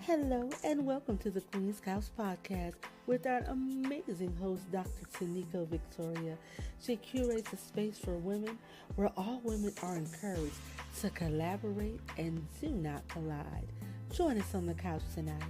Hello and welcome to the Queen's Couch Podcast with our amazing host, Dr. Tyniko Victoria. She curates a space for women where all women are encouraged to collaborate and do not collide. Join us on the couch tonight.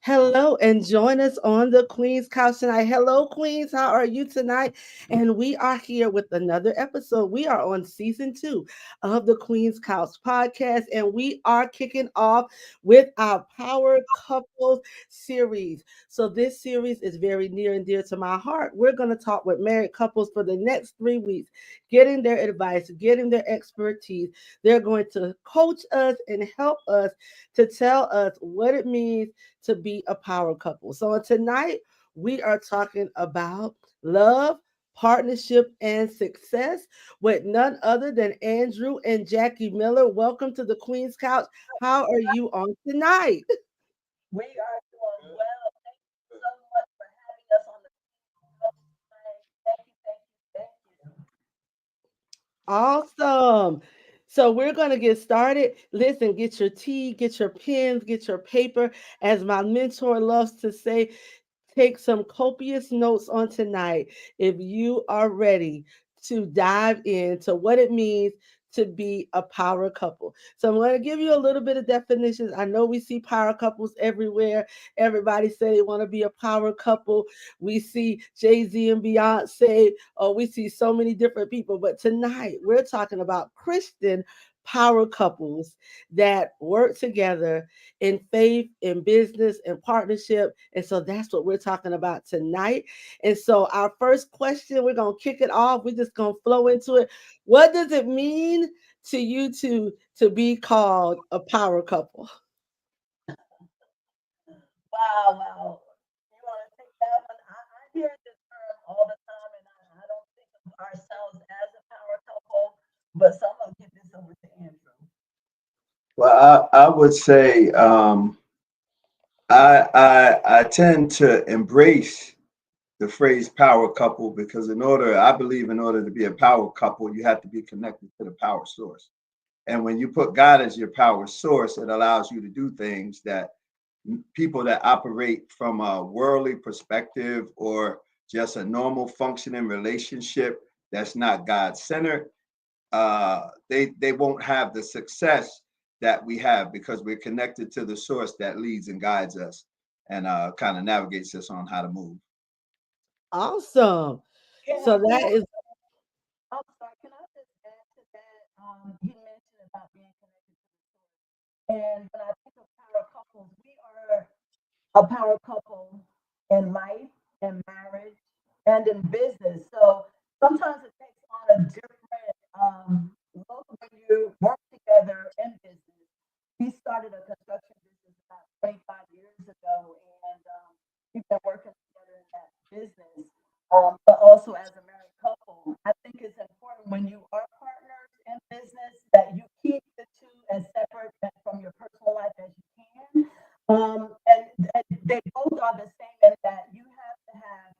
Hello, and join us on the Queen's Couch tonight. Hello, Queens. How are you tonight? And we are here with another episode. We are on season 2 of the Queen's Couch podcast, and we are kicking off with our Power Couples series. So, this series is very near and dear to my heart. We're going to talk with married couples for the next 3 weeks, getting their advice, getting their expertise. They're going to coach us and help us to tell us what it means to be a power couple. So tonight we are talking about love, partnership, and success with none other than Andrew and Jackie Miller. Welcome to the Queen's Couch. How are you on tonight? We are doing well. Thank you so much for having us on the show tonight. Thank you. Awesome. So we're going to get started. Listen, get your tea, get your pens, get your paper. As my mentor loves to say, take some copious notes on tonight if you are ready to dive into what it means to be a power couple. So I'm going to give you a little bit of definitions. I know we see power couples everywhere. Everybody say they want to be a power couple. We see Jay-Z and Beyonce. Oh, we see so many different people. But tonight we're talking about Christian power couples that work together in faith, in business, in partnership. And so that's what we're talking about tonight. And so our first question, we're going to kick it off. We're just going to flow into it. What does it mean to you to be called a power couple? Wow. You want to take that one? I hear this term all the time, and I don't think of ourselves as a power couple, but so I'm going to give this over to Andrew. Well, I would say I tend to embrace the phrase power couple because I believe in order to be a power couple, you have to be connected to the power source. And when you put God as your power source, it allows you to do things that people that operate from a worldly perspective or just a normal functioning relationship that's not God centered, they won't have the success that we have because we're connected to the source that leads and guides us and kind of navigates us on how to move. Awesome. Can So I, can that I is I'm sorry, can I just add to that? You mentioned about being connected to the source. And when I think of power couples, we are a power couple in life, in marriage, and in business. So sometimes it takes on a different look when you work together in business. We started a construction business about 25 years ago, and we've been working together in that business. But also as a married couple, I think it's important when you are partners in business that you keep the two as separate from your personal life as you can. And they both are the same in that you have to have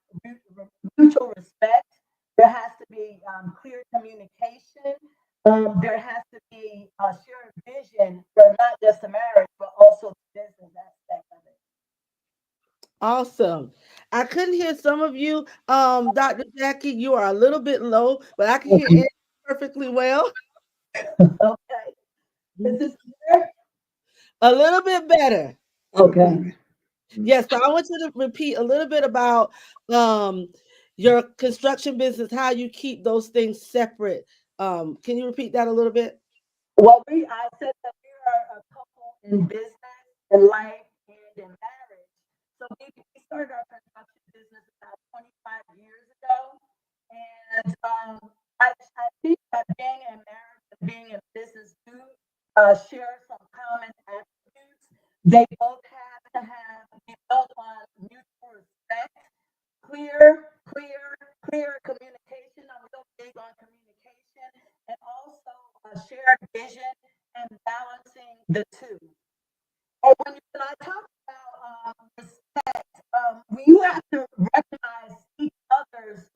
mutual respect. There has to be clear communication. There has to be a shared vision for not just the marriage, but also the business aspect of it. awesome. I couldn't hear some of you, Dr. Jackie. You are a little bit low, but I can hear Okay. Andy perfectly well. Okay. Is this clear? A little bit better. Okay. Yes, so I want you to repeat a little bit about um your construction business, how you keep those things separate. Can you repeat that a little bit? Well, I said that we are a couple in business, in life, and in marriage. So we started our construction business about 25 years ago. And I think that being in marriage and being in business do share some common attributes. They both have to be built on mutual respect, clear communication. I'm real big on communication, and also a shared vision and balancing the two. And when I talk about respect, you have to recognize each other's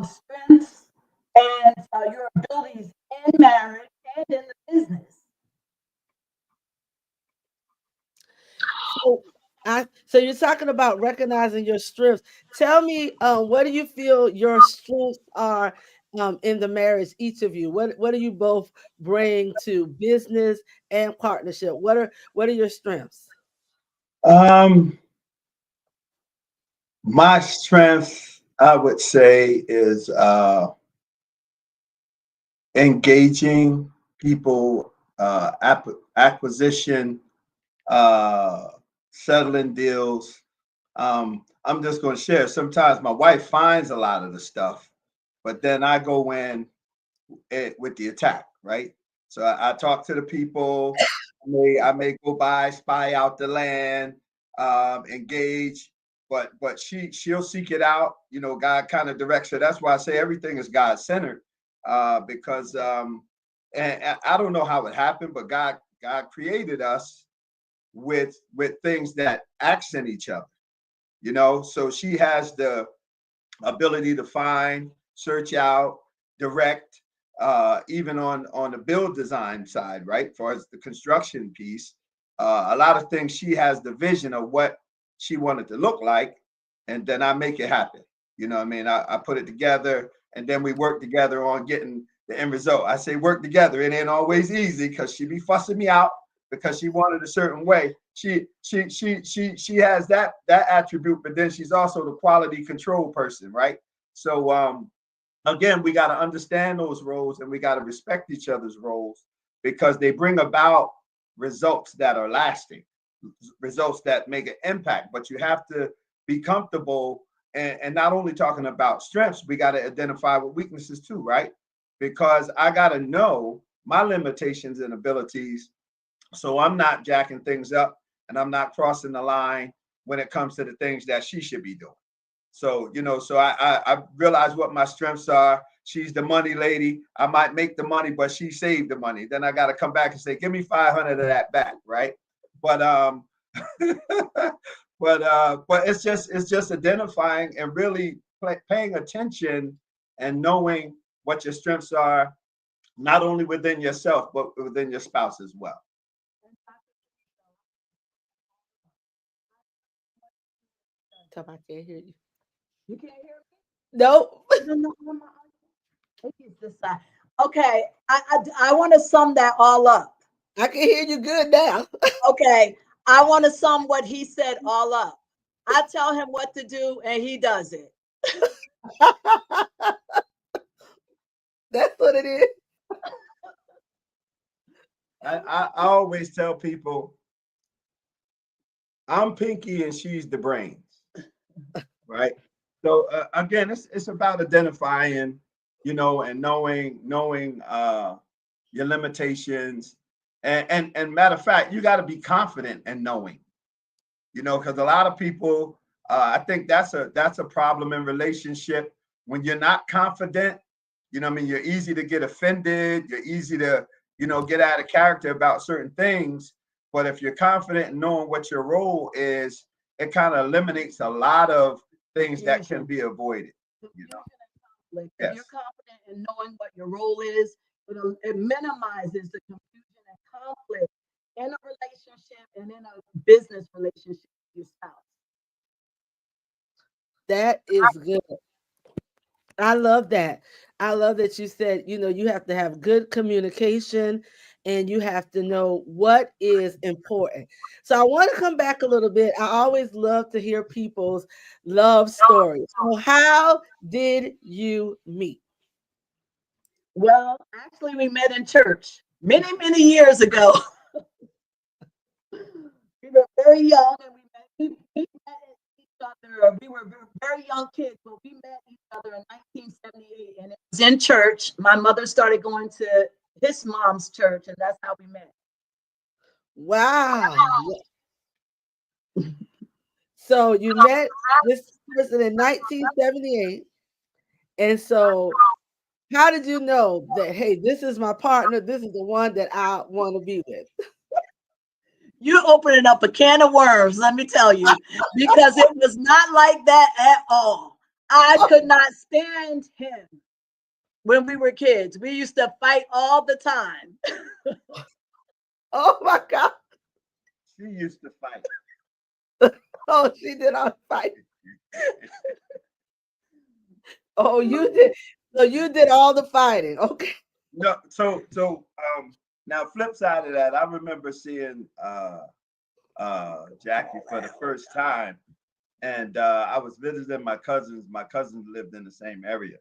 strengths and your abilities in marriage and in the business. So you're talking about recognizing your strengths. Tell me, what do you feel your strengths are in the marriage? Each of you, what do you both bring to business and partnership? What are your strengths? Um, my strength, I would say, is engaging people, acquisition, uh, settling deals. I'm just going to share. Sometimes my wife finds a lot of the stuff, but then I go in with the attack, right? So I talk to the people. I may go by, spy out the land, engage, but she'll seek it out. God kind of directs her. That's why I say everything is God centered, because and I don't know how it happened, but God created us with things that accent each other. So she has the ability to find, search out, direct, even on the build design side, right? For as the construction piece, a lot of things she has the vision of what she wanted to look like, and then I make it happen. You know what I mean? I put it together, and then we work together on getting the end result. I say work together. It ain't always easy because she be fussing me out because she wanted a certain way. She has that attribute, but then she's also the quality control person, right? So again, we got to understand those roles and we got to respect each other's roles because they bring about results that are lasting, results that make an impact. But you have to be comfortable and not only talking about strengths, we got to identify with weaknesses too, right? Because I got to know my limitations and abilities so I'm not jacking things up and I'm not crossing the line when it comes to the things that she should be doing. So, so I realize what my strengths are. She's the money lady. I might make the money, but she saved the money. Then I got to come back and say, give me 500 of that back, right? But but it's just identifying and really paying attention and knowing what your strengths are, not only within yourself, but within your spouse as well. Top, I can't hear you. You can't hear Nope. me? No, no, no, no. Maybe it's this side. Okay, I want to sum that all up. I can hear you good now. Okay, I want to sum what he said all up. I tell him what to do and he does it. That's what it is. I always tell people I'm Pinky and she's the brains, right? So again, it's about identifying, and knowing your limitations, and matter of fact, you got to be confident in knowing, because a lot of people, I think that's a problem in relationship when you're not confident. I mean, you're easy to get offended. You're easy to, get out of character about certain things. But if you're confident in knowing what your role is, it kind of eliminates a lot of things that can be avoided. You know. Like, if you're Yes. confident in knowing what your role is, it minimizes the confusion and conflict in a relationship and in a business relationship with your spouse. That is good. I love that. I love that you said, you have to have good communication and you have to know what is important. So I want to come back a little bit. I always love to hear people's love stories. So how did you meet? Well, actually, we met in church many, many years ago. We were very young and we met each other. We were very young kids, but we met each other in 1978. And it was in church. My mother started going to his mom's church, and that's how we met. Wow. So you met this person in 1978. And so how did you know that, hey, this is my partner? This is the one that I want to be with? You opening up a can of worms, let me tell you, because it was not like that at all. I could not stand him when we were kids. We used to fight all the time. Oh my God. She used to fight. Oh, she did all the fighting. Oh, you did. So you did all the fighting. Okay. No, now flip side of that, I remember seeing Jackie for the first time, and I was visiting my cousins. My cousins lived in the same area,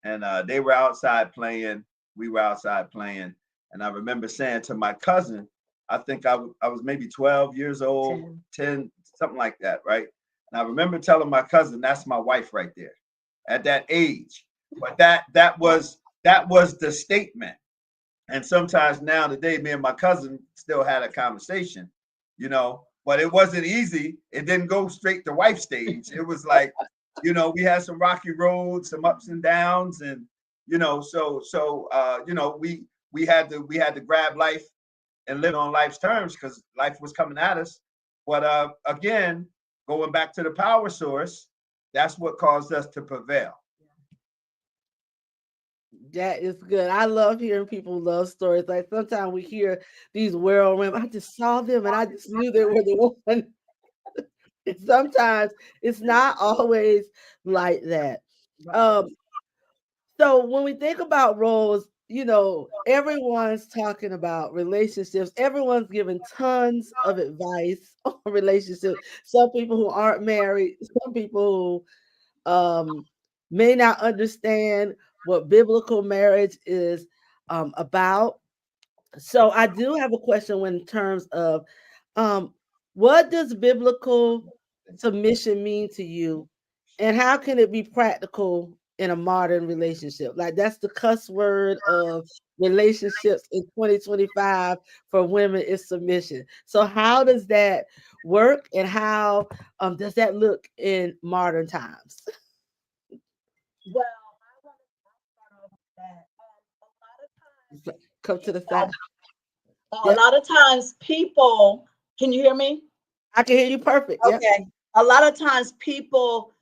and they were outside playing. We were outside playing, and I remember saying to my cousin, I think I was maybe 12 years old, 10, something like that, right? And I remember telling my cousin, "That's my wife right there," at that age. But that was the statement. And sometimes now today, me and my cousin still had a conversation, but it wasn't easy. It didn't go straight to wife stage. It was like, we had some rocky roads, some ups and downs, and we had to grab life and live on life's terms because life was coming at us. But again, going back to the power source, that's what caused us to prevail. That is good. I love hearing people love stories. Like sometimes we hear these whirlwind. I just saw them and I just knew they were the one. And sometimes it's not always like that. Um, so when we think about roles, everyone's talking about relationships. Everyone's giving tons of advice on relationships. Some people who aren't married, some people who may not understand what biblical marriage is about. So I do have a question in terms of um, what does biblical submission mean to you, and how can it be practical in a modern relationship? Like that's the cuss word of relationships in 2025 for women is submission. So how does that work, and how does that look in modern times? Well, I want to start off with that. A lot of times, Come to the side. a Yep, lot of times people, can you hear me? I can hear you perfect. Yep. Okay. A lot of times people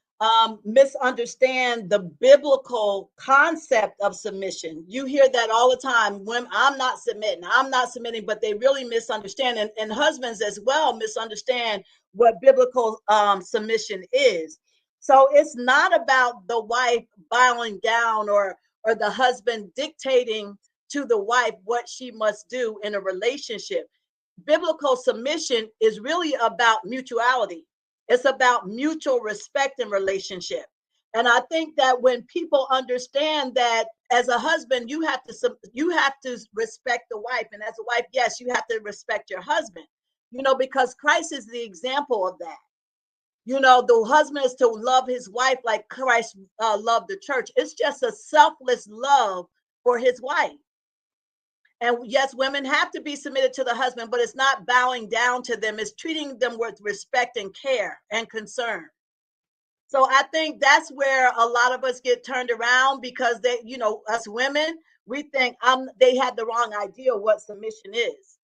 misunderstand the biblical concept of submission. You hear that all the time. When I'm not submitting, but they really misunderstand. And husbands as well misunderstand what biblical submission is. So it's not about the wife bowing down or the husband dictating to the wife what she must do in a relationship. Biblical submission is really about mutuality. It's about mutual respect in relationship. And I think that when people understand that as a husband, you have to respect the wife, and as a wife, yes, you have to respect your husband. Because Christ is the example of that. The husband is to love his wife like Christ loved the church. It's just a selfless love for his wife. And yes, women have to be submitted to the husband, but it's not bowing down to them. It's treating them with respect and care and concern. So I think that's where a lot of us get turned around because us women, we think they had the wrong idea what submission is.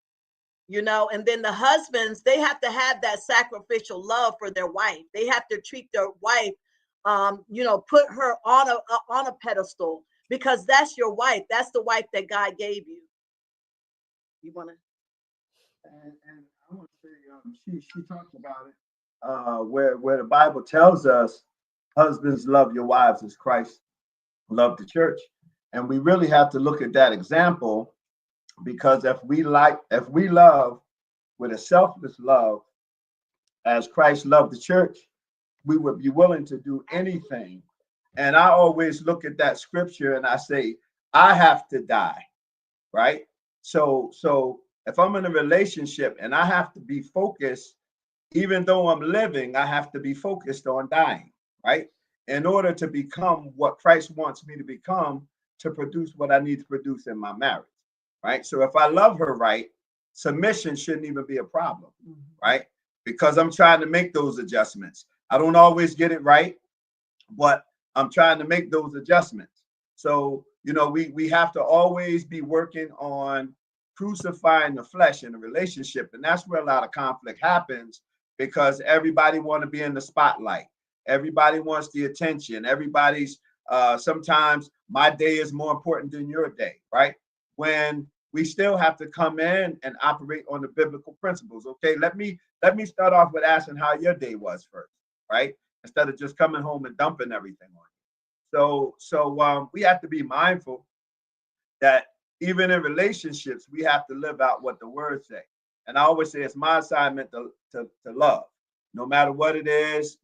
And then the husbands, they have to have that sacrificial love for their wife. They have to treat their wife, put her on a pedestal because that's your wife. That's the wife that God gave you. You want to? And I want to say, she talked about it, where the Bible tells us, husbands, love your wives as Christ loved the church, and we really have to look at that example, because if we love with a selfless love as Christ loved the church, we would be willing to do anything. And I always look at that scripture and I say, I have to die, right? So if I'm in a relationship and I have to be focused, even though I'm living, I have to be focused on dying, right? In order to become what Christ wants me to become, to produce what I need to produce in my marriage, right? So if I love her right, submission shouldn't even be a problem, right? Because I'm trying to make those adjustments. I don't always get it right, but I'm trying to make those adjustments. So, we have to always be working on crucifying the flesh in a relationship. And that's where a lot of conflict happens, because everybody want to be in the spotlight. Everybody wants the attention. Everybody's sometimes my day is more important than your day, right? When we still have to come in and operate on the biblical principles. Okay, let me start off with asking how your day was first, right? Instead of just coming home and dumping everything on you. We have to be mindful that even in relationships, we have to live out what the word say. And I always say it's my assignment to love, no matter what it is.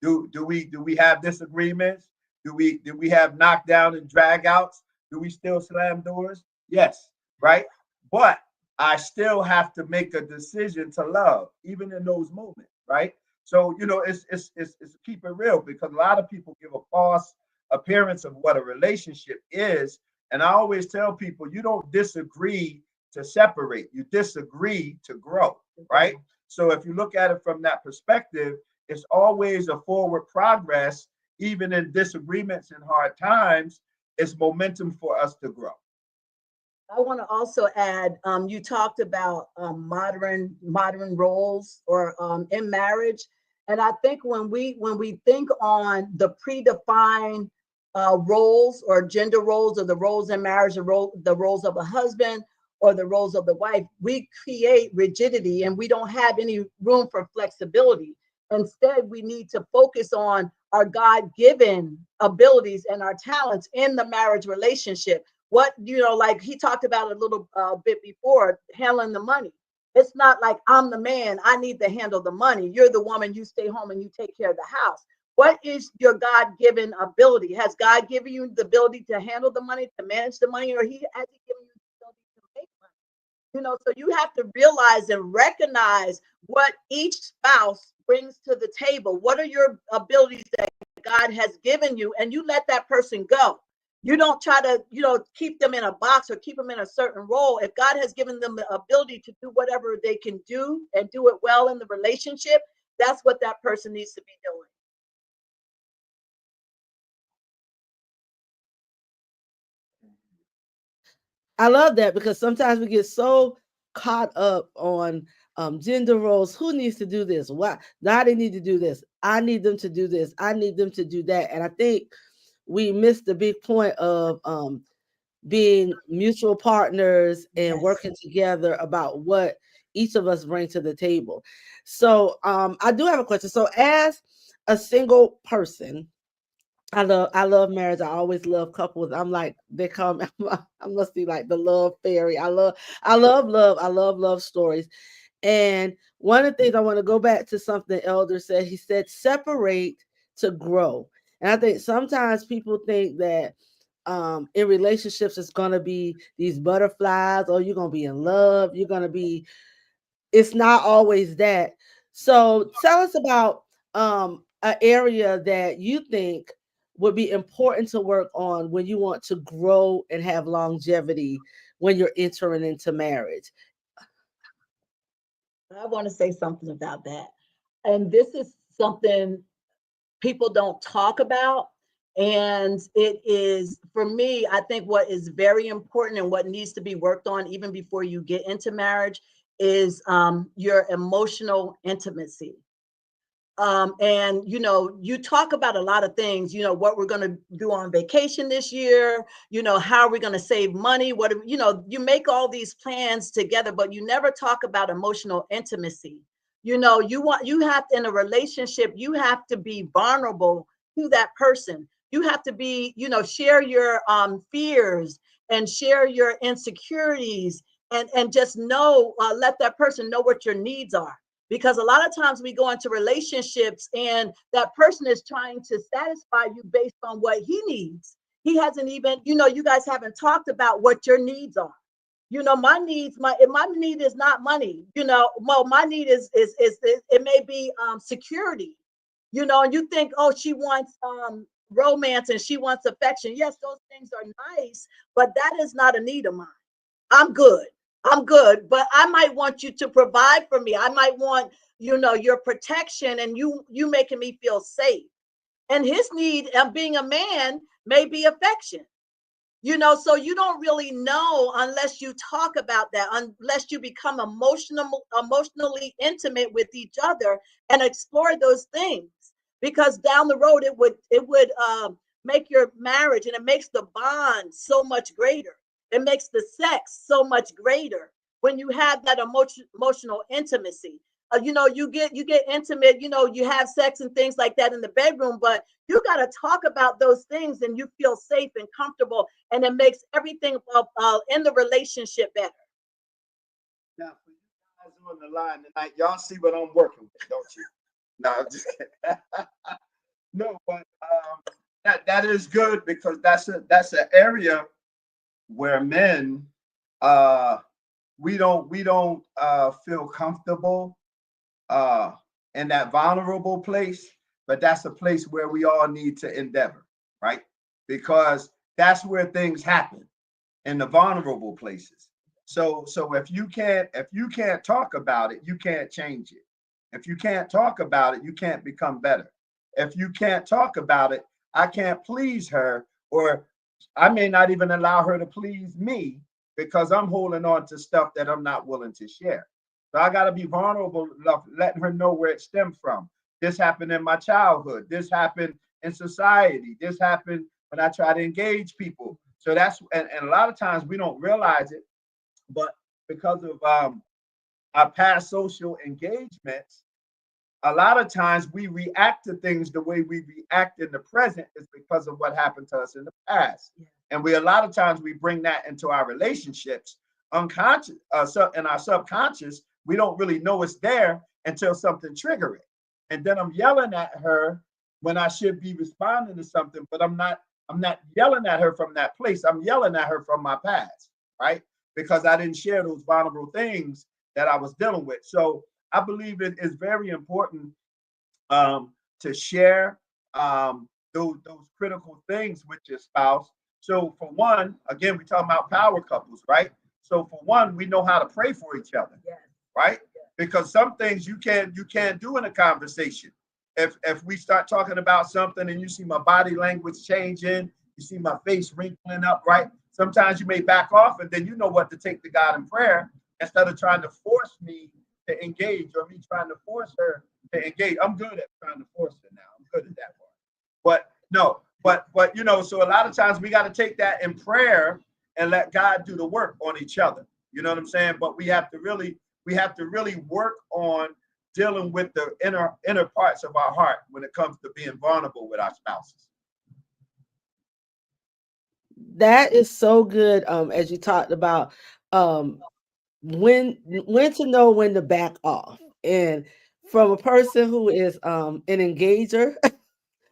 Do we have disagreements? Do we have knockdown and drag outs? Do we still slam doors? Yes, right. But I still have to make a decision to love, even in those moments, right? So it's keep it real, because a lot of people give a false appearance of what a relationship is. And I always tell people, you don't disagree to separate, you disagree to grow, right? So if you look at it from that perspective, it's always a forward progress, even in disagreements and hard times. It's momentum for us to grow. I want to also add, you talked about modern roles or in marriage, and I think when we think on the predefined roles or gender roles, or the roles in marriage, the roles of a husband or the roles of the wife, we create rigidity and we don't have any room for flexibility. Instead, we need to focus on our God-given abilities and our talents in the marriage relationship. What, like he talked about a little bit before, handling the money. It's not like I'm the man, I need to handle the money. You're the woman, you stay home and you take care of the house. What is your God-given ability? Has God given you the ability to handle the money, to manage the money, or has he given you the ability to make money? So you have to realize and recognize what each spouse brings to the table. What are your abilities that God has given you? And you let that person go. You don't try to, keep them in a box or keep them in a certain role. If God has given them the ability to do whatever they can do and do it well in the relationship, that's what that person needs to be doing. I love that, because sometimes we get so caught up on gender roles. Who needs to do this? Why? Now they need to do this. I need them to do this. I need them to do that. And I think we missed the big point of being mutual partners and Yes. working together about what each of us bring to the table. So I do have a question. So as a single person, I love marriage. I always love couples. I'm like, they call me, I must be like the love fairy. I love love. I love love stories. And one of the things, I want to go back to something Elder said. He said, separate to grow. And I think sometimes people think that in relationships it's gonna be these butterflies, or you're gonna be in love, you're gonna be, it's not always that. So tell us about an area that you think would be important to work on when you want to grow and have longevity when you're entering into marriage. I want to say something about that. And this is something people don't talk about. And it is, for me, I think what is very important and what needs to be worked on even before you get into marriage is your emotional intimacy. And you talk about a lot of things, what we're going to do on vacation this year, how are we going to save money, you make all these plans together, but you never talk about emotional intimacy. You have to, in a relationship, you have to be vulnerable to that person. You have to be, share your fears and share your insecurities, and just let that person know what your needs are, because a lot of times we go into relationships and that person is trying to satisfy you based on what he needs. He hasn't even, you guys haven't talked about what your needs are. My needs, my need is not money. Well, my need is it may be security. And you think, oh, she wants romance and she wants affection. Yes, those things are nice, but that is not a need of mine. I'm good. I'm good, but I might want you to provide for me. I might want, your protection, and you making me feel safe. And his need of being a man may be affection. So you don't really know unless you talk about that, unless you become emotionally intimate with each other and explore those things. Because down the road, it would make your marriage, and it makes the bond so much greater. It makes the sex so much greater when you have that emotional intimacy. You get intimate, you have sex and things like that in the bedroom, but you got to talk about those things and you feel safe and comfortable, and it makes everything in the relationship better. Now, for you guys on the line tonight, y'all see what I'm working with, don't you? No, I'm just kidding. No, but that is good, because that's an area where men we don't feel comfortable in that vulnerable place, but that's a place where we all need to endeavor, right? Because that's where things happen, in the vulnerable places. So if you can't talk about it, you can't change it. If you can't talk about it, you can't become better. If you can't talk about it, I can't please her, or I may not even allow her to please me, because I'm holding on to stuff that I'm not willing to share. So I got to be vulnerable enough, letting her know where it stemmed from. This happened in my childhood. This happened in society. This happened when I try to engage people. So and a lot of times we don't realize it, but because of our past social engagements, a lot of times we react to things the way we react in the present is because of what happened to us in the past. And a lot of times we bring that into our relationships unconscious, in our subconscious. We don't really know it's there until something triggers it. And then I'm yelling at her when I should be responding to something, but I'm not yelling at her from that place. I'm yelling at her from my past, right? Because I didn't share those vulnerable things that I was dealing with. So I believe it is very important to share those critical things with your spouse. So for one, again, we talking about power couples, right? So for one, we know how to pray for each other, right? Because some things you can't do in a conversation. If we start talking about something and you see my body language changing, you see my face wrinkling up, right? Sometimes you may back off, and then you know what to take to God in prayer, instead of trying to force me to engage, or me trying to force her to engage. I'm good at trying to force her now. I'm good at that part. But no, but so a lot of times we got to take that in prayer and let God do the work on each other. You know what I'm saying? But we have to really work on dealing with the inner parts of our heart when it comes to being vulnerable with our spouses. That is so good. As you talked about, when to know when to back off, and from a person who is an engager,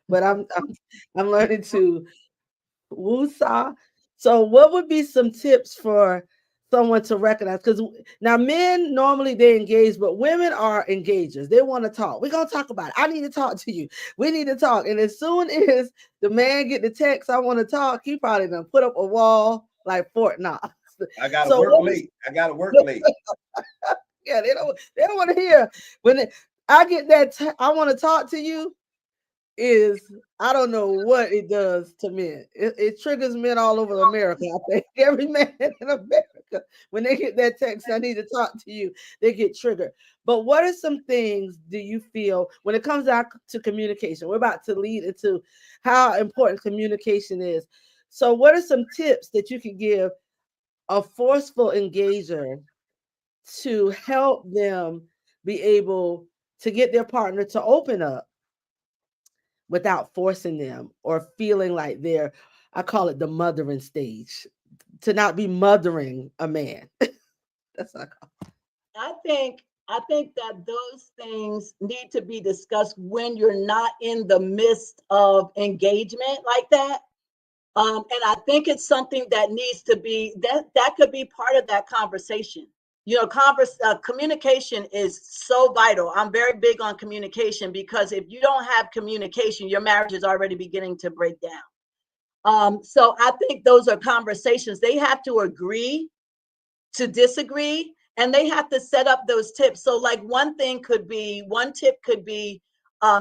but I'm learning to woosah. So, what would be some tips for someone to recognize? Because now men normally they engage, but women are engagers. They want to talk. We're gonna talk about it. I need to talk to you. We need to talk. And as soon as the man get the text, I want to talk, he probably gonna put up a wall like Fort Knox. I gotta So work what is, late. I gotta work late. yeah, they don't want to hear when I get that. I want to talk to you. Is I don't know what it does to men. It triggers men all over America. I think every man in America, when they get that text, I need to talk to you, they get triggered. But what are some things do you feel when it comes out to communication? We're about to lead into how important communication is. So, what are some tips that you could give a forceful engager to help them be able to get their partner to open up without forcing them or feeling like they're, I call it the mothering stage, to not be mothering a man. That's what I call it. I think that those things need to be discussed when you're not in the midst of engagement like that. And I think it's something that needs to be that could be part of that conversation. Communication is so vital. I'm very big on communication, because if you don't have communication, your marriage is already beginning to break down. So I think those are conversations. They have to agree to disagree, and they have to set up those tips. So like one tip could be,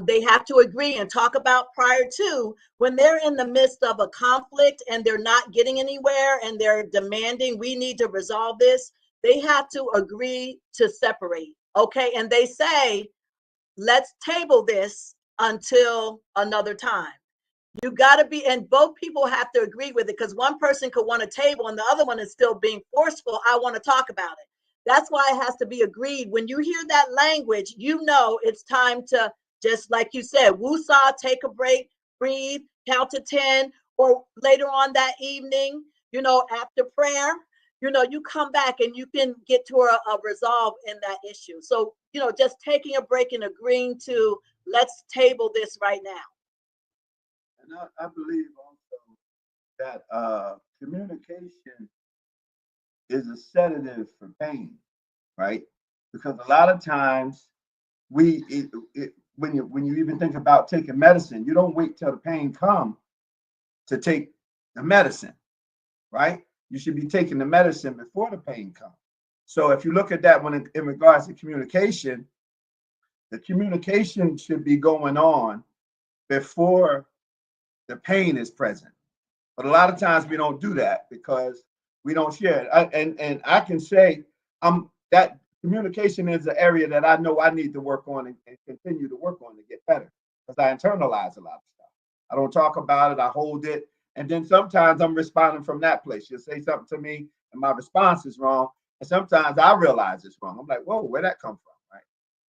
they have to agree and talk about prior to, when they're in the midst of a conflict and they're not getting anywhere and they're demanding, we need to resolve this. They have to agree to separate. Okay. And they say, let's table this until another time. You got to be, and both people have to agree with it, because one person could want a table and the other one is still being forceful. I want to talk about it. That's why it has to be agreed. When you hear that language, you know it's time to, just like you said, woosah, take a break, breathe, count to 10, or later on that evening, after prayer, you come back and you can get to a resolve in that issue. So, just taking a break and agreeing to, let's table this right now. And I believe also that communication is a sedative for pain, right? Because a lot of times when you even think about taking medicine, you don't wait till the pain comes to take the medicine, right? You should be taking the medicine before the pain comes. So if you look at that in regards to communication, the communication should be going on before the pain is present. But a lot of times we don't do that because we don't share it. And I can say that communication is an area that I know I need to work on and continue to work on to get better, because I internalize a lot of stuff. I don't talk about it, I hold it. And then sometimes I'm responding from that place. You'll say something to me and my response is wrong. And sometimes I realize it's wrong. I'm like, whoa, where'd that come from? Right.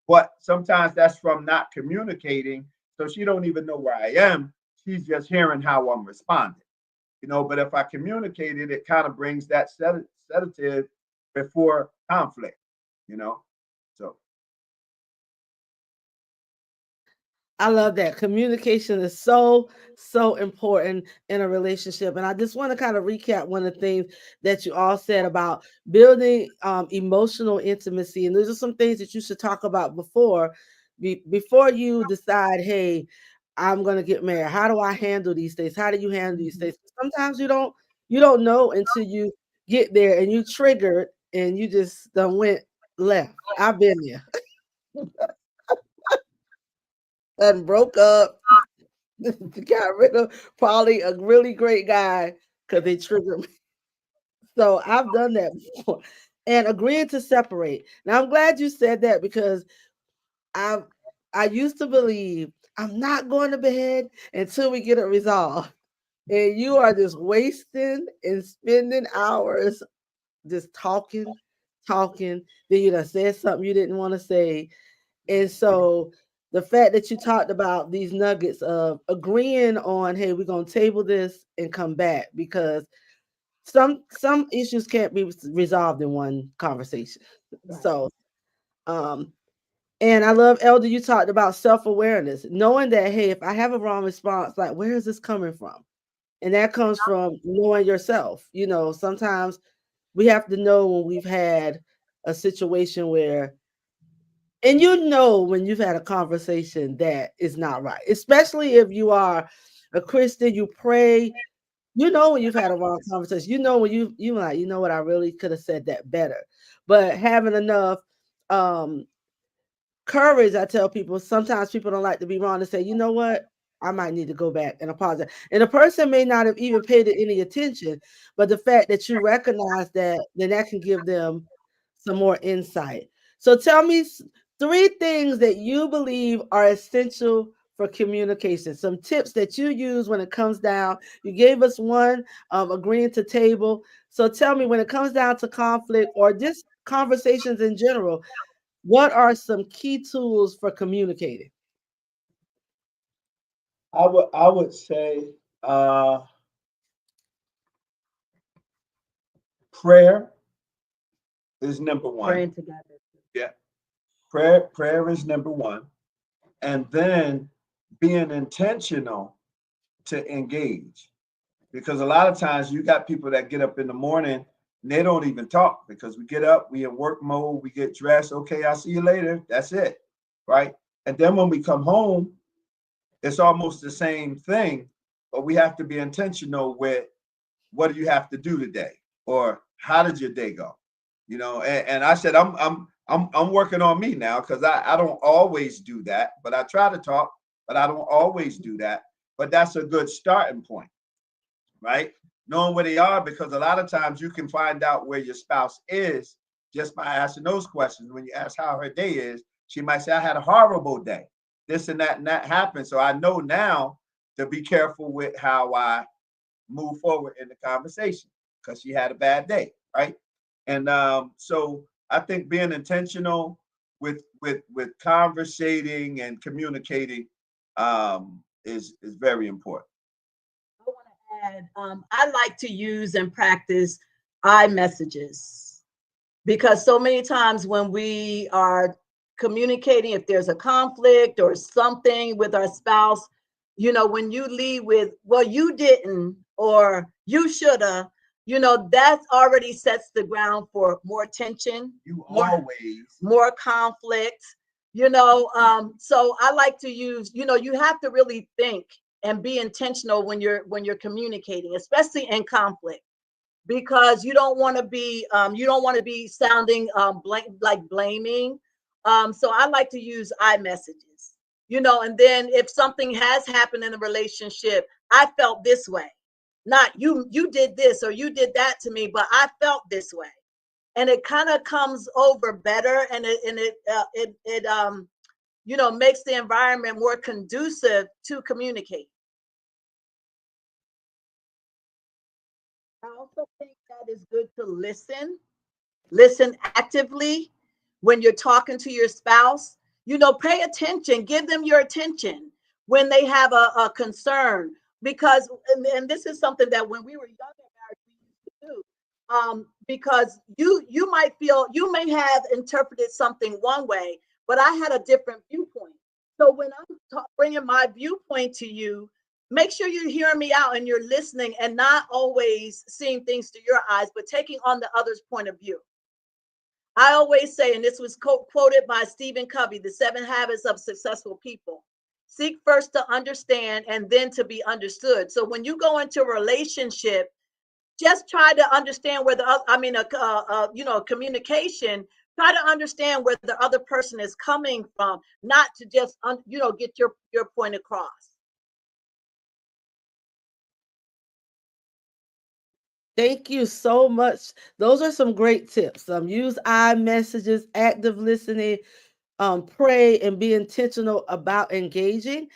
But sometimes that's from not communicating. So she don't even know where I am. She's just hearing how I'm responding. But if I communicate it, it kind of brings that sedative before conflict, so. I love that. Communication is so, so important in a relationship. And I just want to kind of recap one of the things that you all said about building emotional intimacy. And those are some things that you should talk about before you decide, hey, I'm going to get married. How do I handle these things? How do you handle these things? Sometimes you don't know until you get there and you triggered and you just done went left. I've been there and broke up. Got rid of probably a really great guy because they triggered me. So I've done that before. And agreeing to separate. Now I'm glad you said that because I I used to believe I'm not going to bed until we get it resolved. And you are just wasting and spending hours just talking. Then you done said something you didn't want to say. And so the fact that you talked about these nuggets of agreeing on, hey, we're gonna table this and come back, because some issues can't be resolved in one conversation. Right. So and I love, Elder, you talked about self-awareness, knowing that, hey, if I have a wrong response, like, where is this coming from? And that comes from knowing yourself. Sometimes we have to know when we've had a situation where, and when you've had a conversation that is not right, especially if you are a Christian, you pray, when you've had a wrong conversation, when you like, what, I really could have said that better. But having enough um courage, I tell people, sometimes people don't like to be wrong, to say, you know what, I might need to go back and apologize. And the person may not have even paid it any attention, but the fact that you recognize that, then that can give them some more insight. So tell me three things that you believe are essential for communication, some tips that you use when it comes down. You gave us one, agreeing to table. So tell me, when it comes down to conflict or just conversations in general, what are some key tools for communicating? I would say prayer is number one. Praying together. Yeah. Prayer is number one. And then being intentional to engage. Because a lot of times you got people that get up in the morning and they don't even talk, because we get up, we in work mode, we get dressed. Okay, I'll see you later. That's it. Right. And then when we come home, it's almost the same thing, but we have to be intentional with, what do you have to do today? Or how did your day go? And I said, I'm working on me now, because I don't always do that, but I try to talk, but I don't always do that. But that's a good starting point, right? Knowing where they are, because a lot of times you can find out where your spouse is just by asking those questions. When you ask how her day is, she might say, I had a horrible day. This and that happened. So I know now to be careful with how I move forward in the conversation because she had a bad day, right? And so I think being intentional with conversating and communicating is very important. I want to add, I like to use and practice I messages because so many times when we are communicating, if there's a conflict or something with our spouse, when you lead with, well, you didn't, or you shoulda, that already sets the ground for more tension, You more, always more conflict, so I like to use, you have to really think and be intentional when you're communicating, especially in conflict, because you don't want to be sounding like blaming. So I like to use I messages, and then if something has happened in a relationship, I felt this way, not you did this or you did that to me, but I felt this way, and it kind of comes over better, and it makes the environment more conducive to communicate. I also think that is good to listen actively when you're talking to your spouse. Pay attention, give them your attention when they have a concern, because and this is something that when we were younger married we used to do, because you may have interpreted something one way, but I had a different viewpoint. So when I'm bringing my viewpoint to you, make sure you're hearing me out and you're listening and not always seeing things through your eyes, but taking on the other's point of view. I always say, and this was quoted by Stephen Covey, The 7 Habits of Successful People: seek first to understand and then to be understood. So when you go into a relationship, just try to understand where communication, try to understand where the other person is coming from, not to just, get your point across. Thank you so much. Those are some great tips. Use I messages, active listening, pray, and be intentional about engaging.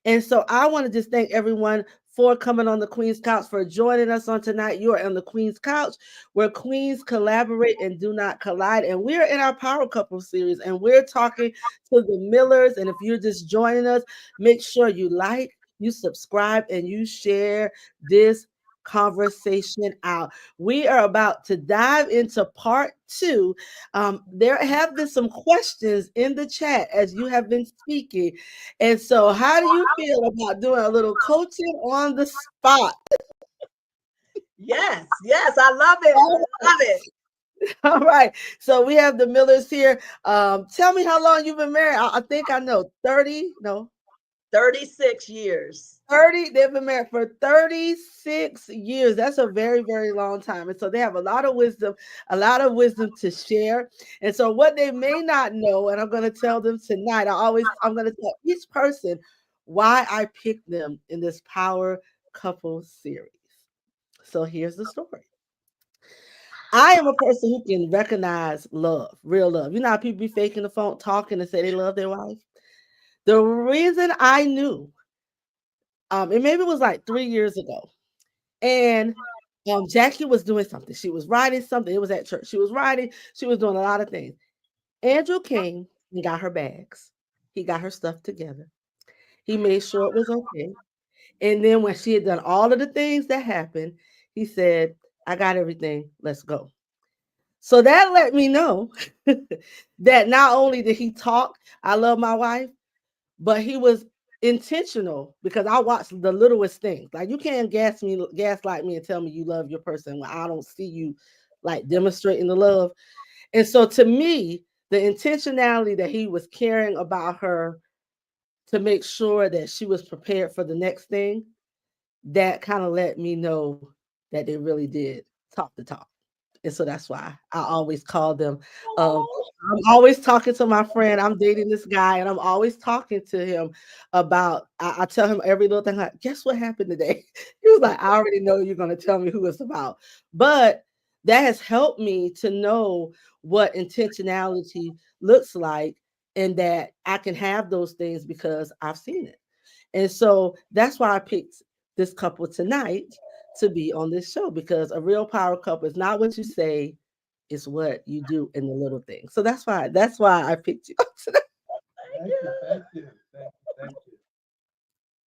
And so I want to just thank everyone for coming on the Queen's Couch, for joining us on tonight. You are on the Queen's Couch, where queens collaborate and do not collide. And we're in our Power Couple series, and we're talking to the Millers. And if you're just joining us, make sure you like, you subscribe, and you share this conversation out. We are about to dive into part 2. There have been some questions in the chat as you have been speaking. And so, how do you feel about doing a little coaching on the spot? Yes, yes, I love it. I love it. All right. So, we have the Millers here. Tell me how long you've been married. I think I know 30. No, 36 years. 30. They've been married for 36 years. That's a very, very long time. And so they have a lot of wisdom to share. And so what they may not know, and I'm going to tell them tonight, I'm going to tell each person why I picked them in this Power Couple series. So here's the story. I am a person who can recognize love, real love. You know how people be faking the phone, talking and say they love their wife? The reason I knew, and maybe it was like 3 years ago, and Jackie was doing something. She was writing something. It was at church. She was writing. She was doing a lot of things. Andrew came and got her bags. He got her stuff together. He made sure it was okay. And then when she had done all of the things that happened, he said, I got everything. Let's go. So that let me know that not only did he talk, I love my wife, but he was intentional, because I watch the littlest things. Like, you can't gaslight me and tell me you love your person when I don't see you like demonstrating the love. And so to me, the intentionality that he was caring about her to make sure that she was prepared for the next thing, that kind of let me know that they really did talk the talk. And so that's why I always call them. Oh, I'm always talking to my friend. I'm dating this guy, and I'm always talking to him about. I tell him every little thing. Like, guess what happened today? He was like, I already know you're going to tell me who it's about. But that has helped me to know what intentionality looks like, and that I can have those things because I've seen it. And so that's why I picked this couple tonight to be on this show, because a real power couple is not what you say, it's what you do in the little things. So that's why I picked you tonight. Thank you, thank you, thank you, thank you.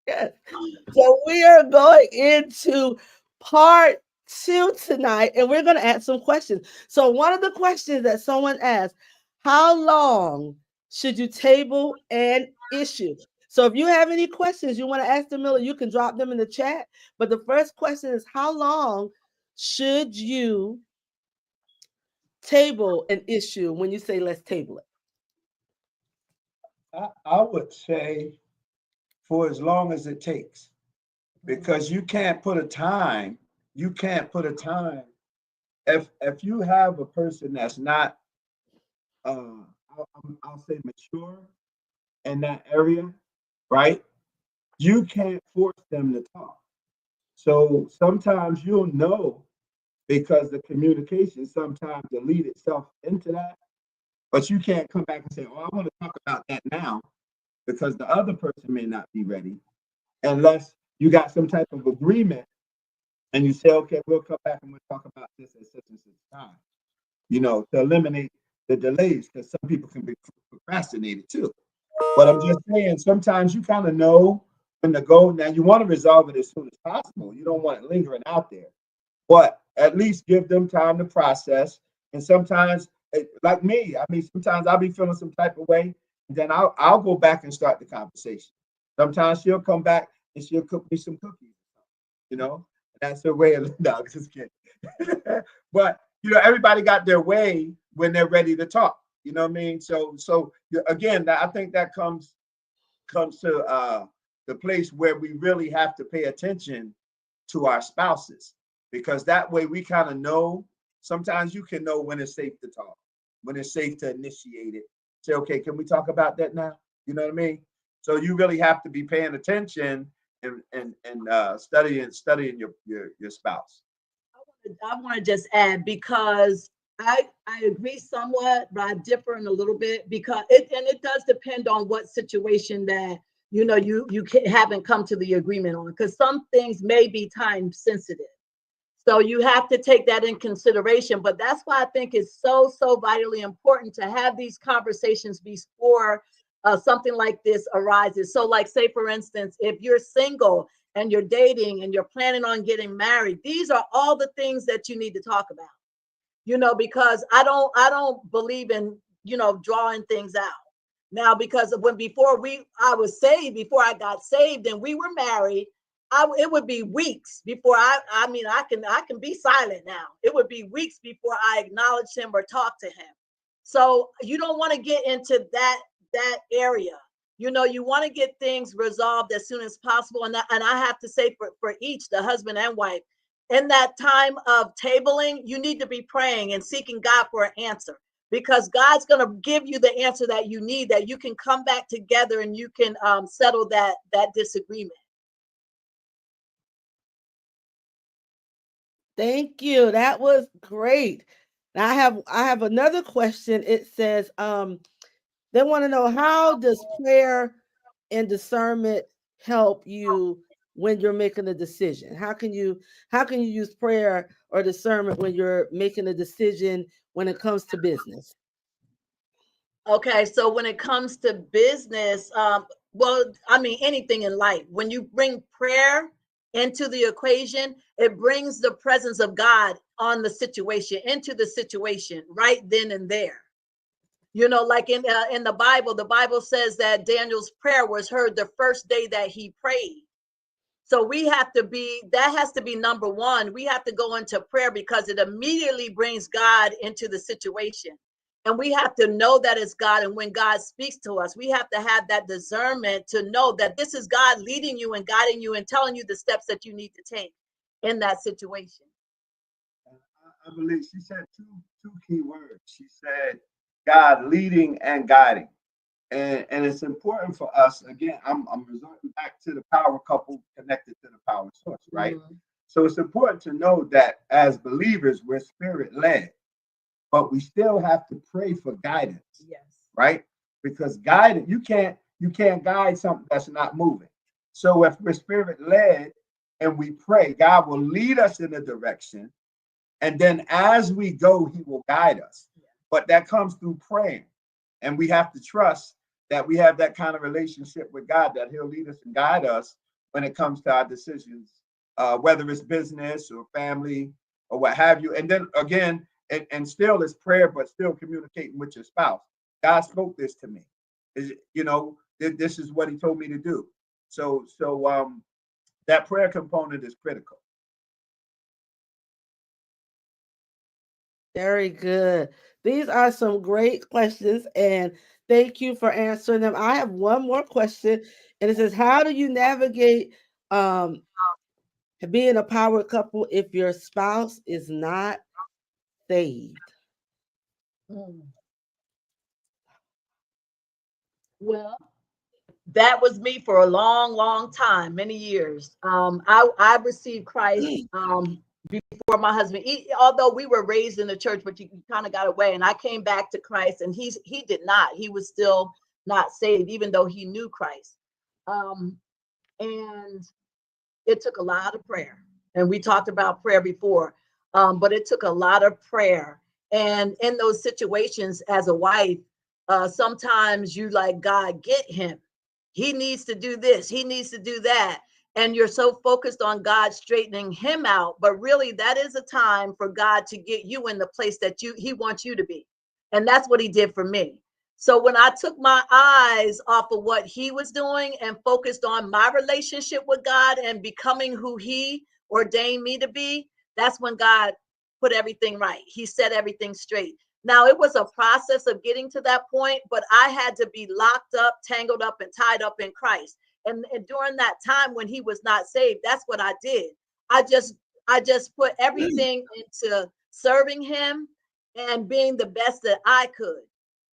Yes. So we are going into part two tonight, and we're going to ask some questions. So one of the questions that someone asked, how long should you table an issue? So if you have any questions you want to ask the Miller, you can drop them in the chat. But the first question is, how long should you table an issue when you say let's table it? I would say for as long as it takes, because you can't put a time. You can't put a time. If you have a person that's not, I'll say mature in that area, right? You can't force them to talk. So sometimes you'll know because the communication sometimes will lead itself into that, but you can't come back and say, "Oh, I want to talk about that now," because the other person may not be ready unless you got some type of agreement and you say, "Okay, we'll come back and we'll talk about this at such and such time," to eliminate the delays, because some people can be procrastinated too. But I'm just saying, sometimes you kind of know when to go. Now, you want to resolve it as soon as possible. You don't want it lingering out there, but at least give them time to process. And sometimes, like me, I mean, sometimes I'll be feeling some type of way, and then I'll go back and start the conversation. Sometimes she'll come back and she'll cook me some cookies, you know. That's her way of no, just kidding. But everybody got their way when they're ready to talk. You know what I mean? So again, I think that comes to the place where we really have to pay attention to our spouses, because that way we kind of know. Sometimes you can know when it's safe to talk, when it's safe to initiate it. Say, okay, can we talk about that now? You know what I mean? So you really have to be paying attention and studying your spouse. I want to just add, because I agree somewhat, but I differ in a little bit, because it does depend on what situation that haven't come to the agreement on, because some things may be time sensitive. So you have to take that in consideration. But that's why I think it's so vitally important to have these conversations before something like this arises. So, like, say, for instance, if you're single and you're dating and you're planning on getting married, these are all the things that you need to talk about. Because I don't believe in drawing things out. Now, because when before I was saved, before I got saved and we were married, it would be weeks before I mean, I can be silent now. It would be weeks before I acknowledge him or talk to him. So you don't want to get into that area. You want to get things resolved as soon as possible. And I have to say, for each, the husband and wife, in that time of tabling, you need to be praying and seeking God for an answer, because God's going to give you the answer that you need, that you can come back together and you can settle that disagreement. Thank you. That was great. Now I have another question. It says, they want to know, how does prayer and discernment help you when you're making a decision? How can you use prayer or discernment when you're making a decision when it comes to business? Okay, so when it comes to business, well, I mean, anything in life, when you bring prayer into the equation, it brings the presence of God on the situation, into the situation right then and there. Like in the Bible says that Daniel's prayer was heard the first day that he prayed. So that has to be number one. We have to go into prayer because it immediately brings God into the situation. And we have to know that it's God. And when God speaks to us, we have to have that discernment to know that this is God leading you and guiding you and telling you the steps that you need to take in that situation. I believe she said two key words. She said God leading and guiding. And it's important for us. Again, I'm resorting back to the power couple connected to the power source, right? Mm-hmm. So it's important to know that as believers, we're spirit led, but we still have to pray for guidance. Yes. Right? Because guidance, you can't guide something that's not moving. So if we're spirit led and we pray, God will lead us in a direction. And then as we go, he will guide us. But that comes through praying. And we have to trust that we have that kind of relationship with God, that he'll lead us and guide us when it comes to our decisions, whether it's business or family or what have you. And then again, and still it's prayer, but still communicating with your spouse. God spoke this to me. This is what he told me to do. So that prayer component is critical. Very good. These are some great questions, and thank you for answering them. I have one more question, and it says, how do you navigate um, being a power couple if your spouse is not saved? Mm. Well, that was me for a long, long time, many years. I received Christ before my husband. Although we were raised in the church, but you kind of got away. And I came back to Christ, and he did not. He was still not saved, even though he knew Christ. And it took a lot of prayer. And we talked about prayer before, but it took a lot of prayer. And in those situations, as a wife, sometimes you like, God, get him. He needs to do this. He needs to do that. And you're so focused on God straightening him out. But really, that is a time for God to get you in the place that he wants you to be. And that's what he did for me. So when I took my eyes off of what he was doing and focused on my relationship with God and becoming who he ordained me to be, that's when God put everything right. He set everything straight. Now, it was a process of getting to that point, but I had to be locked up, tangled up, and tied up in Christ. And during that time when he was not saved, that's what I did. I just put everything into serving him and being the best that I could.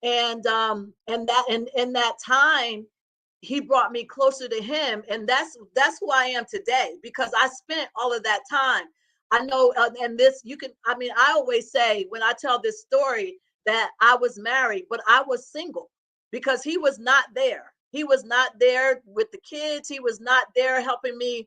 And in that time, he brought me closer to him, and that's who I am today, because I spent all of that time. I know, and this you can. I mean, I always say when I tell this story that I was married, but I was single because he was not there. He was not there with the kids. He was not there helping me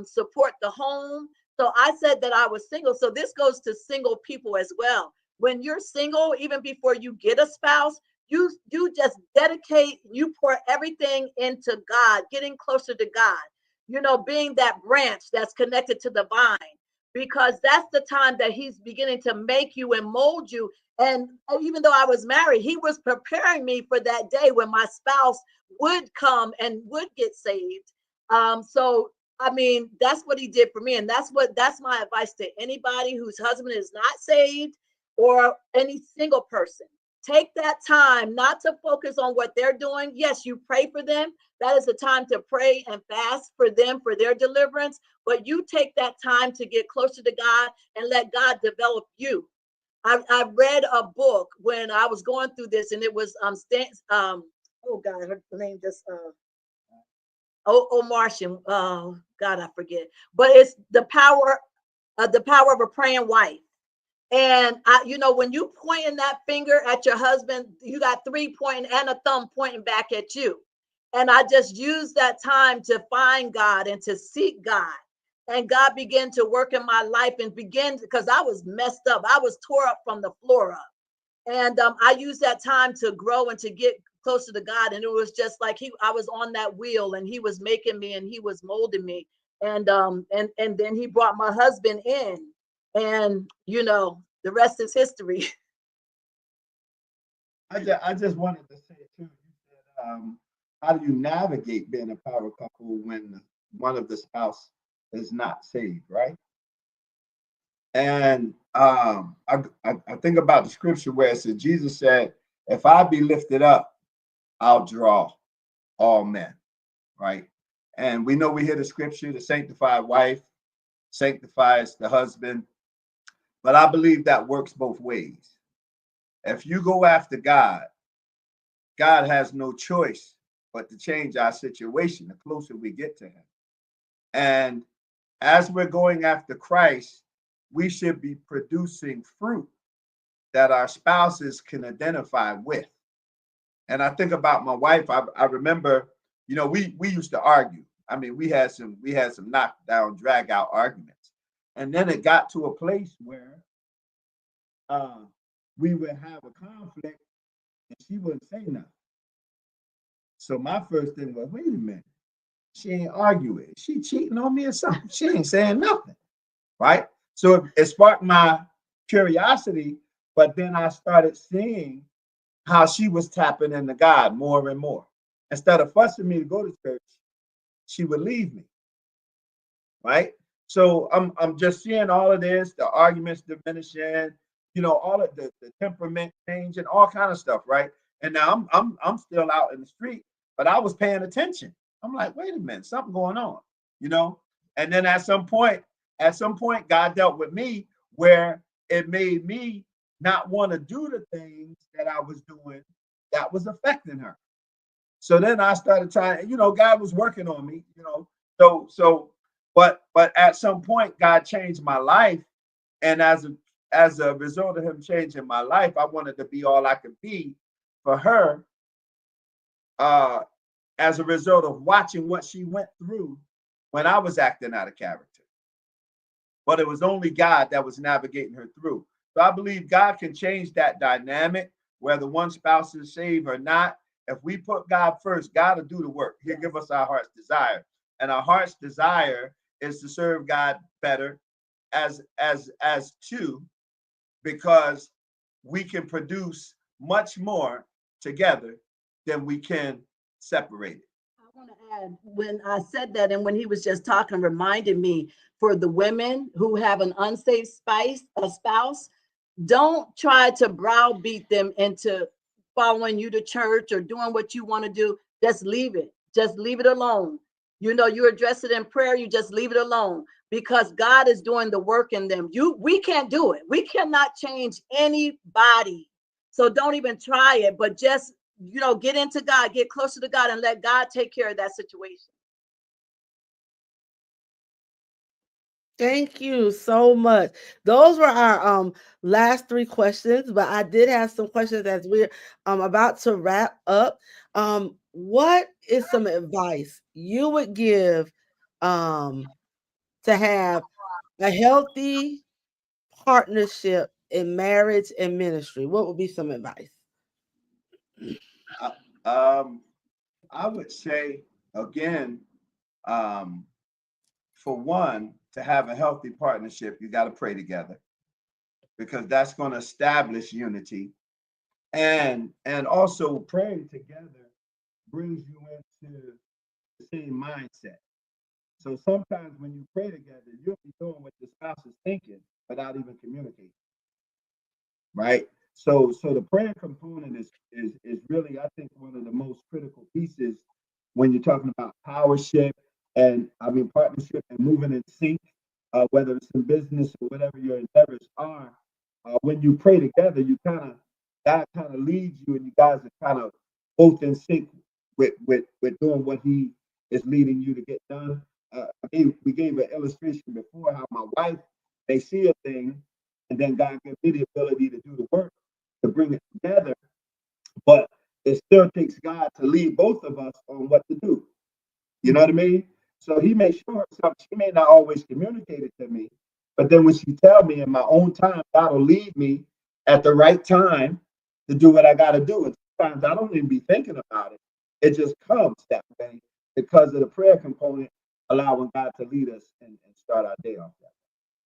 support the home. So I said that I was single. So this goes to single people as well. When you're single, even before you get a spouse, you just dedicate, you pour everything into God, getting closer to God, being that branch that's connected to the vine, because that's the time that he's beginning to make you and mold you. And even though I was married, he was preparing me for that day when my spouse would come and would get saved. So I mean, that's what he did for me. And that's my advice to anybody whose husband is not saved, or any single person. Take that time not to focus on what they're doing. Yes, you pray for them. That is the time to pray and fast for them, for their deliverance. But you take that time to get closer to God and let God develop you. I read a book when I was going through this, and it was oh God, her name just Martian. Oh God, I forget. But it's the power of a praying wife. And when you pointing that finger at your husband, you got three pointing and a thumb pointing back at you. And I just used that time to find God and to seek God. And God began to work in my life and because I was messed up. I was tore up from the floor up. And I used that time to grow and to get closer to God. And it was just like I was on that wheel, and he was making me and he was molding me. And then he brought my husband in. And the rest is history. I just wanted to say too. You said, how do you navigate being a power couple when one of the spouse is not saved, right? And I think about the scripture where it says Jesus said, "If I be lifted up, I'll draw all men." Right? And we know we hear the scripture: the sanctified wife sanctifies the husband. But I believe that works both ways. If you go after God, God has no choice but to change our situation the closer we get to him. And as we're going after Christ, we should be producing fruit that our spouses can identify with. And I think about my wife. I remember, we used to argue. I mean, we had some knockdown, drag out arguments, and then it got to a place where uh, we would have a conflict, and she wouldn't say nothing. So my first thing was, wait a minute, she ain't arguing. She cheating on me or something? She ain't saying nothing, right? So it sparked my curiosity, but then I started seeing how she was tapping into God more and more. Instead of fussing me to go to church, she would leave me, right? So I'm just seeing all of this, the arguments diminishing, all of the temperament changing, all kind of stuff, right? And now I'm still out in the street, but I was paying attention. I'm like, wait a minute, something going on, you know? And then at some point, God dealt with me where it made me not want to do the things that I was doing that was affecting her. So then I started trying, God was working on me. But at some point, God changed my life. And as a result of him changing my life, I wanted to be all I could be for her, uh, as a result of watching what she went through when I was acting out of character. But it was only God that was navigating her through. So I believe God can change that dynamic, whether one spouse is saved or not. If we put God first, God will do the work. He'll give us our heart's desire. And our heart's desire is to serve God better as two, because we can produce much more together than we can separated. I want to add, when I said that, and when he was just talking, reminded me for the women who have an unsaved spouse, don't try to browbeat them into following you to church or doing what you want to do. Just leave it. Just leave it alone. You address it in prayer. You just leave it alone because God is doing the work in them. We can't do it. We cannot change anybody. So don't even try it, but just, get into God, get closer to God and let God take care of that situation. Thank you so much. Those were our last three questions, but I did have some questions as we're about to wrap up. What is some advice you would give um to have a healthy partnership in marriage and ministry? What would be some advice? Uh, Um, I would say again, um, for one, to have a healthy partnership, you got to pray together because that's going to establish unity, and also praying together brings you into the same mindset. So sometimes when you pray together, you'll be doing what your spouse is thinking without even communicating, right? So the prayer component is really, I think, one of the most critical pieces when you're talking about powership and I mean partnership and moving in sync, whether it's in business or whatever your endeavors are. When you pray together, God kind of leads you, and you guys are kind of both in sync with doing what He is leading you to get done. We gave an illustration before how my wife may see a thing, and then God gives me the ability to do the work to bring it together. But it still takes God to lead both of us on what to do. You know what I mean? So He may show her something. She may not always communicate it to me, but then when she tell me in my own time, God will lead me at the right time to do what I got to do. And sometimes I don't even be thinking about it. It just comes that way because of the prayer component, allowing God to lead us and start our day off that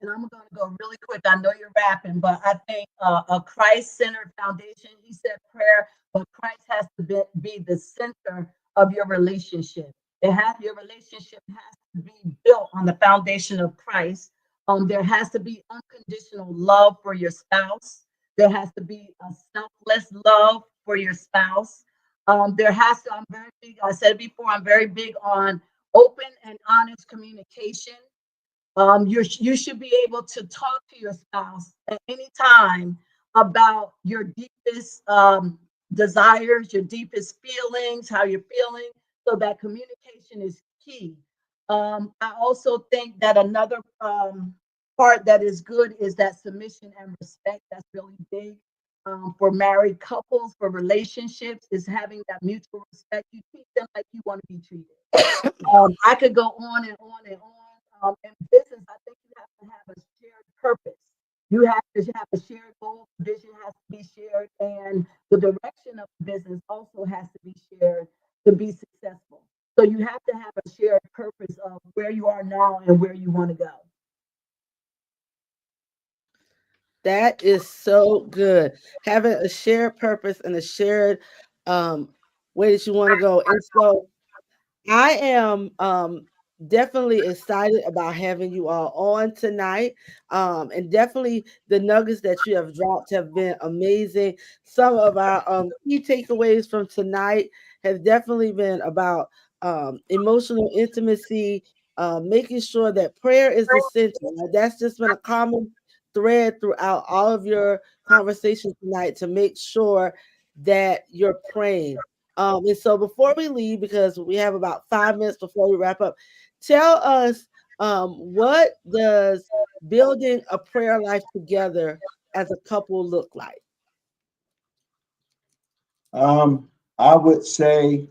And I'm going to go really quick. I know you're rapping, but I think a Christ-centered foundation. He said prayer, but Christ has to be the center of your relationship. Your relationship has to be built on the foundation of Christ. There has to be unconditional love for your spouse. There has to be a selfless love for your spouse. There has to. I'm very big. I said it before. I'm very big on open and honest communication. You should be able to talk to your spouse at any time about your deepest desires, your deepest feelings, how you're feeling, so that communication is key. I also think that another part that is good is that submission and respect. That's really big. for married couples, for relationships, is having that mutual respect. You treat them like you want to be treated. I could go on and on and on. In business, I think you have to have a shared purpose. You have to have a shared goal. Vision has to be shared, and the direction of the business also has to be shared to be successful. So you have to have a shared purpose of where you are now and where you want to go. That is so good. Having a shared purpose and a shared um, way that you want to go. And so I am definitely excited about having you all on tonight. And definitely the nuggets that you have dropped have been amazing. Some of our key takeaways from tonight have definitely been about emotional intimacy, making sure that prayer is essential. Now, that's just been a common thread throughout all of your conversations tonight to make sure that you're praying. And so before we leave, because we have about 5 minutes before we wrap up, tell us what does building a prayer life together as a couple look like? I would say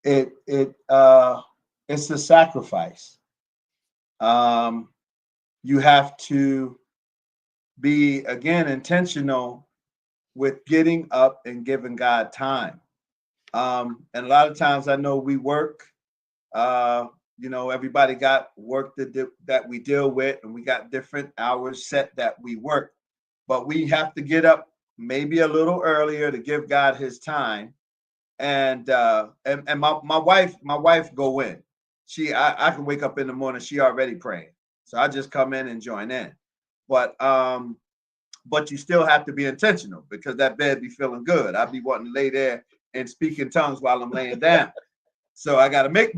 it's a sacrifice. Um, you have to be again intentional with getting up and giving God time. And a lot of times I know we work, uh, everybody got work that we deal with, and we got different hours set that we work. But we have to get up maybe a little earlier to give God his time. And my wife go in. I can wake up in the morning, she already praying. So I just come in and join in. But but you still have to be intentional because that bed be feeling good. I be wanting to lay there and speak in tongues while I'm laying down. So I gotta make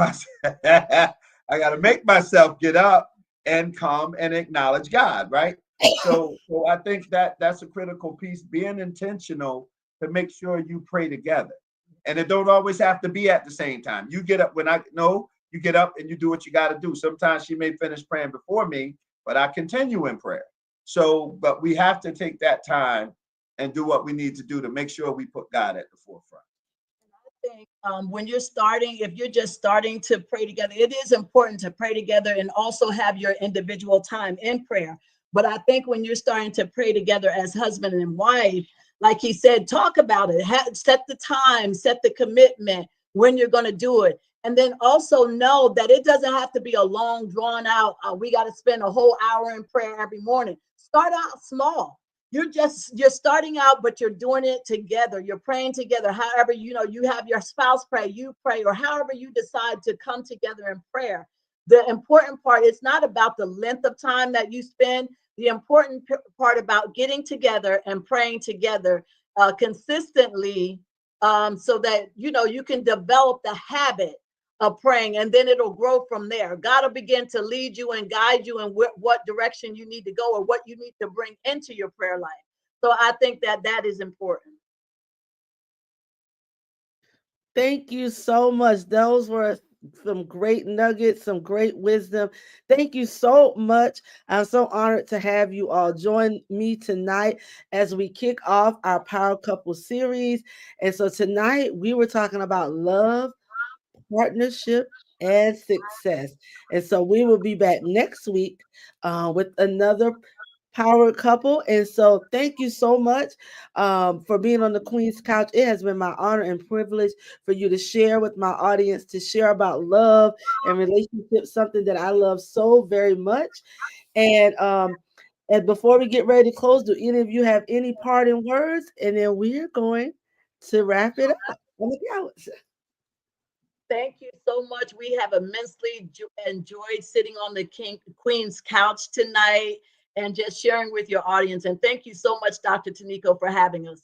myself get up and come and acknowledge God, right? So I think that that's a critical piece, being intentional to make sure you pray together. And it don't always have to be at the same time. You get up when I know you get up and you do what you got to do. Sometimes she may finish praying before me, but I continue in prayer. So, but we have to take that time and do what we need to do to make sure we put God at the forefront. I think when you're starting, if you're just starting to pray together, it is important to pray together and also have your individual time in prayer. But I think when you're starting to pray together as husband and wife, like he said, talk about it, set the time, set the commitment when you're going to do it. And then also know that it doesn't have to be a long, drawn out, we got to spend a whole hour in prayer every morning. Start out small. You're starting out, but you're doing it together. You're praying together. However, you have your spouse pray, you pray, or however you decide to come together in prayer. The important part, it's not about the length of time that you spend. The important part about getting together and praying together consistently, so that you can develop the habit of praying, and then it'll grow from there. God will begin to lead you and guide you in what direction you need to go or what you need to bring into your prayer life. So I think that that is important. Thank you so much. Those were some great nuggets, some great wisdom. Thank you so much. I'm so honored to have you all join me tonight as we kick off our Power Couple series. And so tonight we were talking about love, partnership, and success. And so we will be back next week with another power couple. And so thank you so much for being on the Queen's Couch. It has been my honor and privilege for you to share with my audience, to share about love and relationships, something that I love so very much. And before we get ready to close, do any of you have any parting words? And then we're going to wrap it up on the couch. Thank you so much. We have immensely enjoyed sitting on the Queen's couch tonight and just sharing with your audience. And thank you so much, Dr. Tyniko, for having us.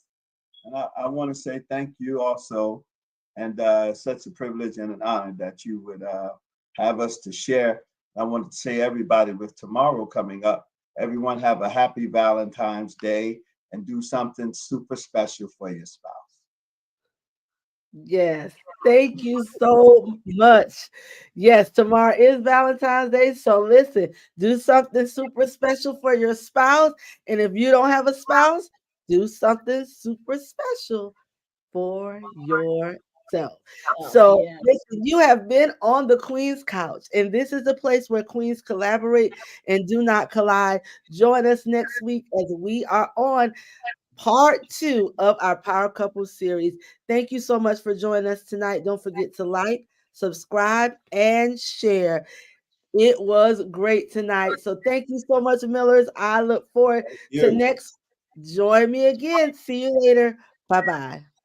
And I want to say thank you also, and such a privilege and an honor that you would have us to share. I want to say everybody, with tomorrow coming up, everyone have a happy Valentine's Day and do something super special for your spouse. Yes. Thank you so much. Yes, tomorrow is Valentine's Day. So listen, do something super special for your spouse. And if you don't have a spouse, do something super special for yourself. Oh, So, yeah. listen, you have been on the Queen's Couch, and this is the place where queens collaborate and do not collide. Join us next week as we are on part 2 of our Power Couple series. Thank you so much for joining us tonight. Don't forget to like, subscribe, and share. It was great tonight. So thank you so much, Millers. I look forward to You. next. Join me again. See you later. Bye bye.